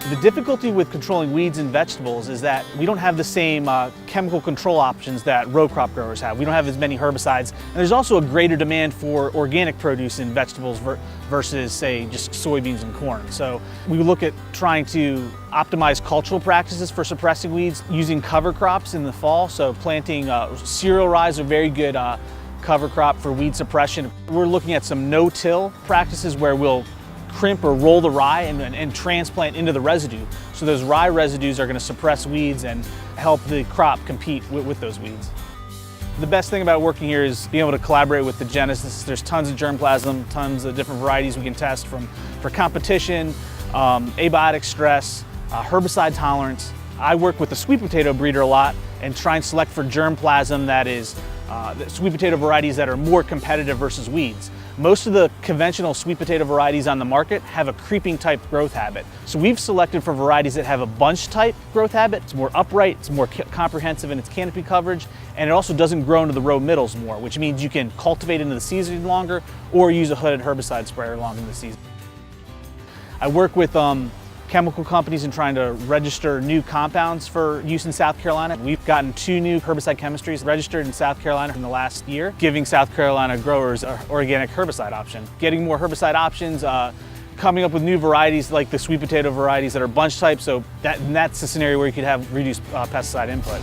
The difficulty with controlling weeds in vegetables is that we don't have the same chemical control options that row crop growers have. We don't have as many herbicides, and there's also a greater demand for organic produce in vegetables versus, say, just soybeans and corn. So we look at trying to optimize cultural practices for suppressing weeds using cover crops in the fall. So planting cereal rye, a very good cover crop for weed suppression. We're looking at some no-till practices where we'll crimp or roll the rye and transplant into the residue. So those rye residues are going to suppress weeds and help the crop compete with those weeds. The best thing about working here is being able to collaborate with the geneticists. There's tons of germplasm, tons of different varieties we can test for competition, abiotic stress, herbicide tolerance. I work with the sweet potato breeder a lot and try and select for germplasm that is the sweet potato varieties that are more competitive versus weeds. Most of the conventional sweet potato varieties on the market have a creeping type growth habit. So we've selected for varieties that have a bunch type growth habit. It's more upright, it's more comprehensive in its canopy coverage, and it also doesn't grow into the row middles more, which means you can cultivate into the season longer or use a hooded herbicide sprayer longer in the season. I work with chemical companies in trying to register new compounds for use in South Carolina. We've gotten 2 new herbicide chemistries registered in South Carolina in the last year, giving South Carolina growers an organic herbicide option. Getting more herbicide options, coming up with new varieties like the sweet potato varieties that are bunch type, so that's the scenario where you could have reduced pesticide input.